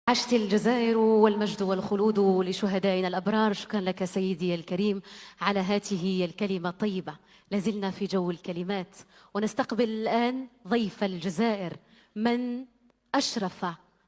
عشت الجزائر والمجد والخلود لشهدائنا الأبرار. شكرا لك سيدي الكريم على هذه الكلمة الطيبة. لازلنا في جو الكلمات ونستقبل الآن ضيف الجزائر من أشرف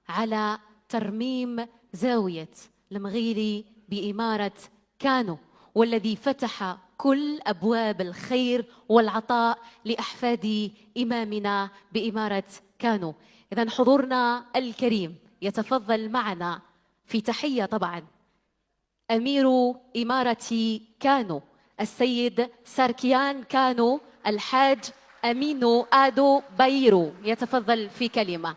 على ترميم زاوية المغيلي بإمارة كانو، والذي فتح كل أبواب الخير والعطاء لأحفاد إمامنا بإمارة كانو. إذن حضورنا الكريم يتفضل معنا في تحية طبعا أمير إمارة كانو السيد ساركيان كانو الحاج أمينو آدو بايرو، يتفضل في كلمة.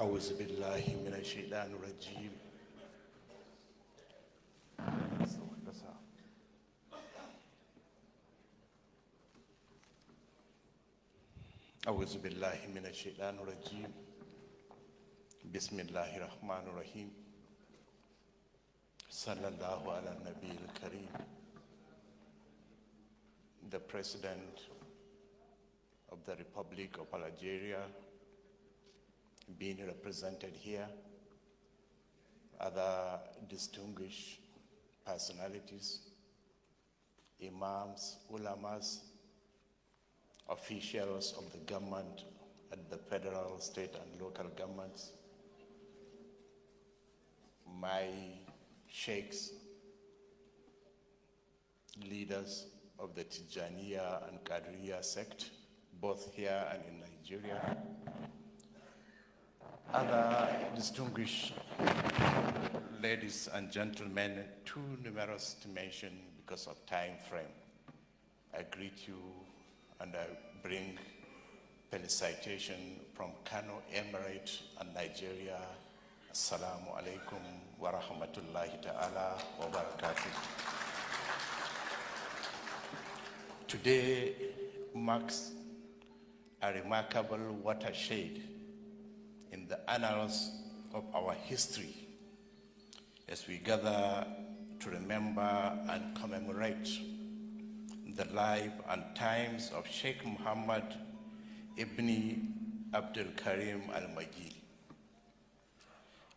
أعوذ بالله من الشيطان الرجيم. أعوذ بالله من الشيطان الرجيم. بسم الله الرحمن الرحيم. صلى الله على النبي الكريم. The President of the Republic of Algeria being represented here, other distinguished personalities, imams, ulamas, officials of the government at the federal, state, and local governments, my sheikhs, leaders of the Tijaniya and Qadriya sect, both here and in Nigeria, other distinguished ladies and gentlemen, too numerous to mention because of time frame. I greet you and I bring felicitation from Kano Emirate and Nigeria. Assalamu alaikum wa rahmatullahi ta'ala wa barakatuh. Today marks a remarkable watershed in the annals of our history as we gather to remember and commemorate the life and times of Sheikh Muhammad ibn Abdul Karim Al-Maghili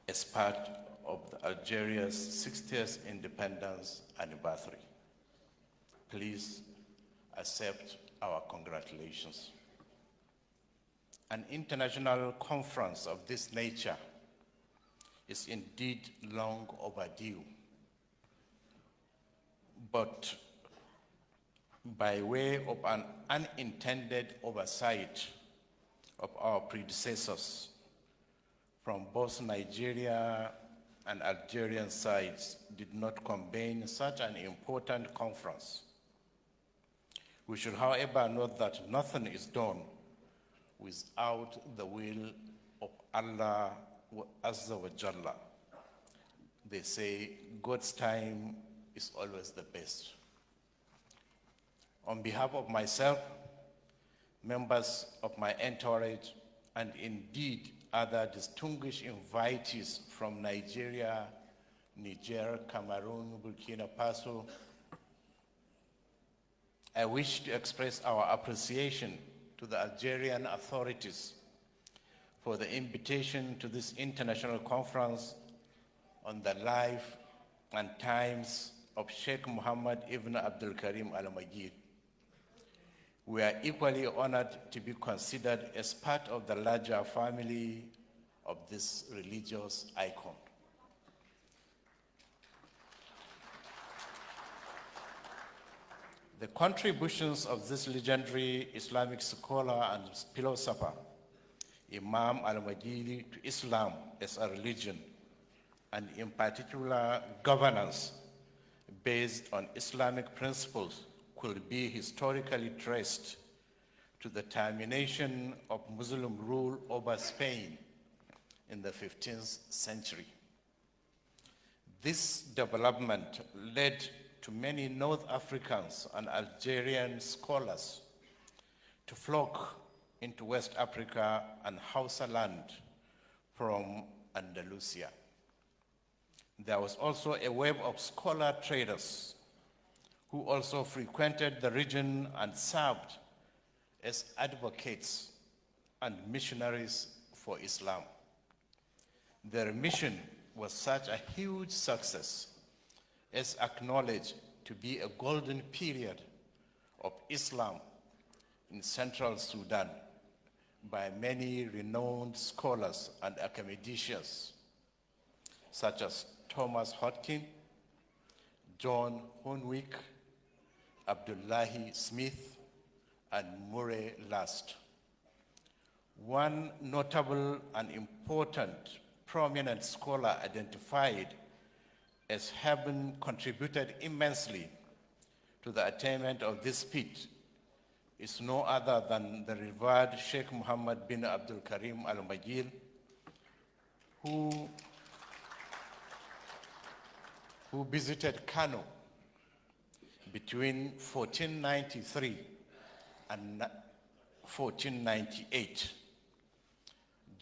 as part of Algeria's 60th independence anniversary. Please accept our congratulations. An international conference of this nature is indeed long overdue, but by way of an unintended oversight of our predecessors from both Nigeria and Algerian sides did not convene such an important conference. We should, however, note that nothing is done without the will of Allah Azza wa Jalla. they say God's time is always the best. On behalf of myself, members of my entourage, and indeed other distinguished invitees from Nigeria, Niger, Cameroon, Burkina Faso, I wish to express our appreciation to the Algerian authorities for the invitation to this international conference on the life and times of Sheikh Mohammed ibn Abdul Karim Al-Maghili. We are equally honored to be considered as part of the larger family of this religious icon. The contributions of this legendary Islamic scholar and philosopher, Imam Al-Maghili, to Islam as a religion, and in particular governance based on Islamic principles, could be historically traced to the termination of Muslim rule over Spain in the 15th century. This development led to many North Africans and Algerian scholars to flock into West Africa and Hausa land from Andalusia. There was also a wave of scholar traders who also frequented the region and served as advocates and missionaries for Islam. Their mission was such a huge success as acknowledged to be a golden period of Islam in central Sudan by many renowned scholars and academicians, such as Thomas Hodkin, John Hornwick, Abdullahi Smith, and Murray Last. One notable and important prominent scholar identified as having contributed immensely to the attainment of this feat is no other than the revered Sheikh Mohammed bin Abdul Karim Al-Maghili, who visited Kano between 1493 and 1498.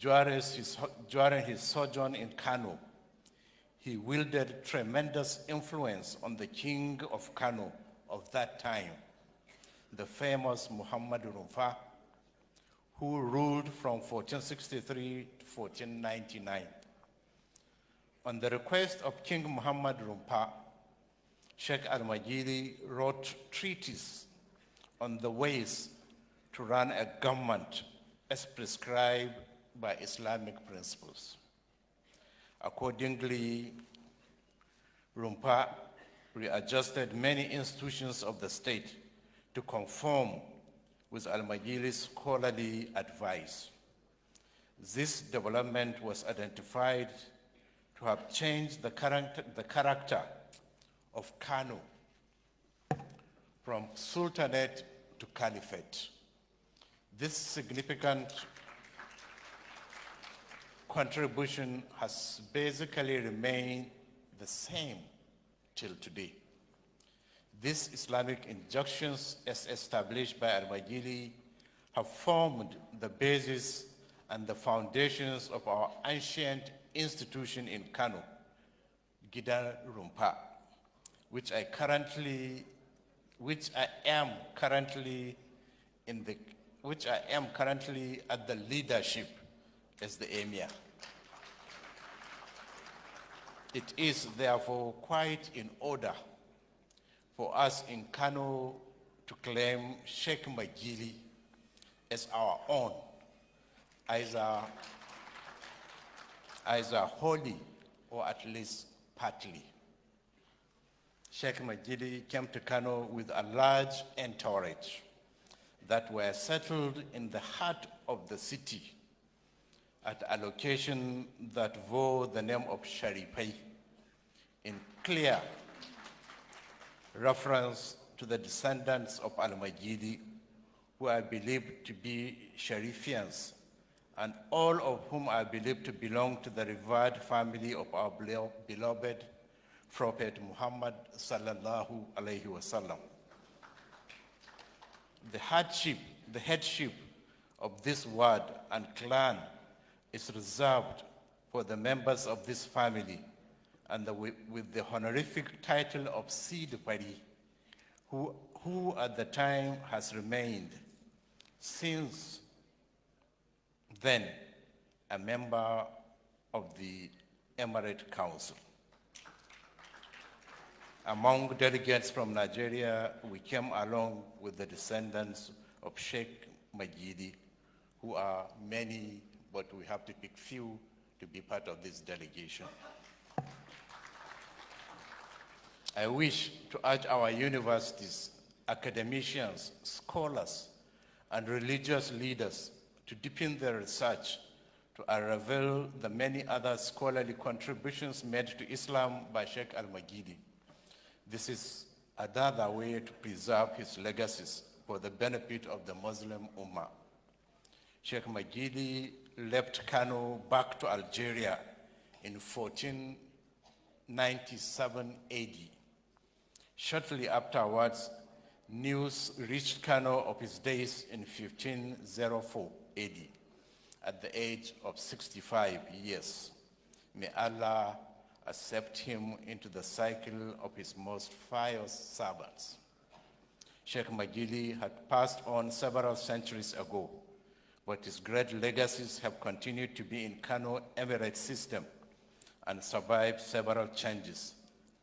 During his sojourn in Kano, he wielded tremendous influence on the king of Kano of that time, the famous Muhammad Rumfa, who ruled from 1463 to 1499. On the request of King Muhammad Rumfa, Sheikh Al-Maghili wrote treatises on the ways to run a government as prescribed by Islamic principles. Accordingly, Rumfa readjusted many institutions of the state to conform with Al-Maghili's scholarly advice. This development was identified to have changed the character of Kano from sultanate to caliphate. This significant contribution has basically remained the same till today. These Islamic injunctions, as established by Al-Maghili, have formed the basis and the foundations of our ancient institution in Kano, Gidan Rumfa, which I am currently at the leadership as the emir. It is therefore quite in order for us in Kano to claim Sheikh Maghili as our own, either wholly or at least partly. Sheikh Maghili came to Kano with a large entourage that were settled in the heart of the city at a location that bore the name of Sharifai, in clear reference to the descendants of Al-Maghili, who are believed to be Sharifians and all of whom are believed to belong to the revered family of our beloved Prophet Muhammad sallallahu alaihi wasallam. The headship of this ward and clan is reserved for the members of this family, and with the honorific title of Sid Pari, who at the time has remained since then a member of the Emirate Council. Among delegates from Nigeria, we came along with the descendants of Sheikh Maghili, who are many, but we have to pick few to be part of this delegation. I wish to urge our universities, academicians, scholars, and religious leaders to deepen their research to unravel the many other scholarly contributions made to Islam by Sheikh Al-Maghili. This is another way to preserve his legacies for the benefit of the Muslim Ummah. Sheikh Maghili left Kano back to Algeria in 1497 AD. Shortly afterwards, news reached Kano of his days in 1504 AD at the age of 65 years. May Allah accept him into the cycle of his most pious servants. Sheikh Maghili had passed on several centuries ago, but his great legacies have continued to be in Kano Emirate system and survived several changes,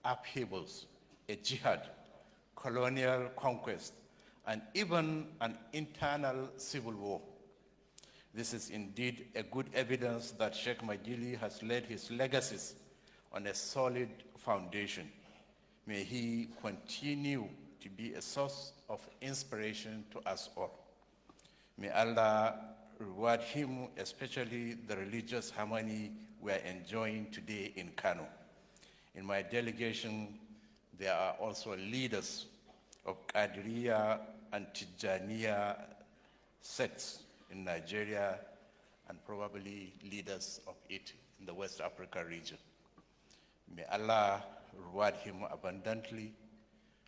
upheavals, a jihad, colonial conquest, and even an internal civil war. This is indeed a good evidence that Sheikh Maghili has laid his legacies on a solid foundation. May he continue to be a source of inspiration to us all. May Allah reward him, especially the religious harmony we are enjoying today in Kano. In my delegation, there are also leaders of Qadiriya and Tijaniya sects in Nigeria, and probably leaders of it in the West Africa region. May Allah reward him abundantly,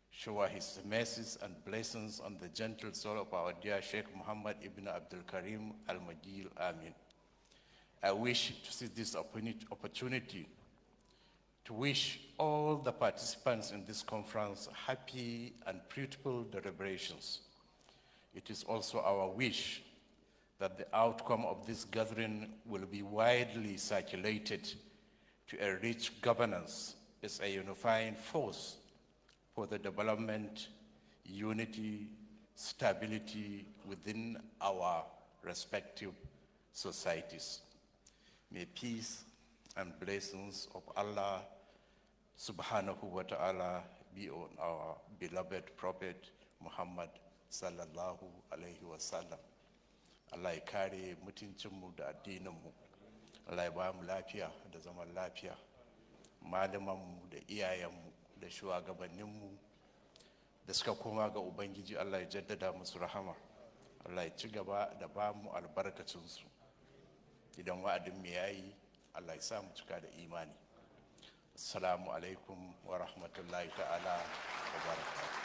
shower his mercies and blessings on the gentle soul of our dear Sheikh Muhammad ibn Abdul Karim Al-Maghili, Amin. I wish to seize this opportunity to wish all the participants in this conference happy and fruitful deliberations. It is also our wish that the outcome of this gathering will be widely circulated to enrich governance as a unifying force for the development, unity, stability within our respective societies. May peace and blessings of Allah subhanahu wa ta'ala be on our beloved Prophet Muhammad sallallahu alaihi wasallam. Allah ya kare mutuncinmu da addininmu. Allah ya ba mu lafiya da zaman lafiya. Malamanmu da iyayenmu da shugabanninmu da suka koma ga Ubangiji, Allah ya jaddada musu rahama. Allah ya ci gaba da ba mu albarkacinsu. Idan wa'adin mu yayi, Allah ya sa mu cika da imani. Assalamu alaikum wa rahmatullahi ta'ala wa barakatuh.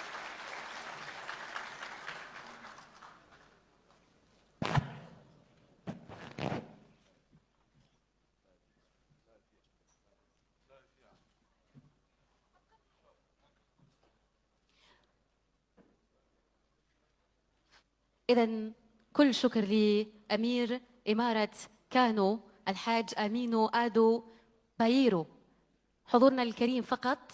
إذن كل شكر لأمير إمارة كانو الحاج أمينو آدو بايرو. حضورنا الكريم فقط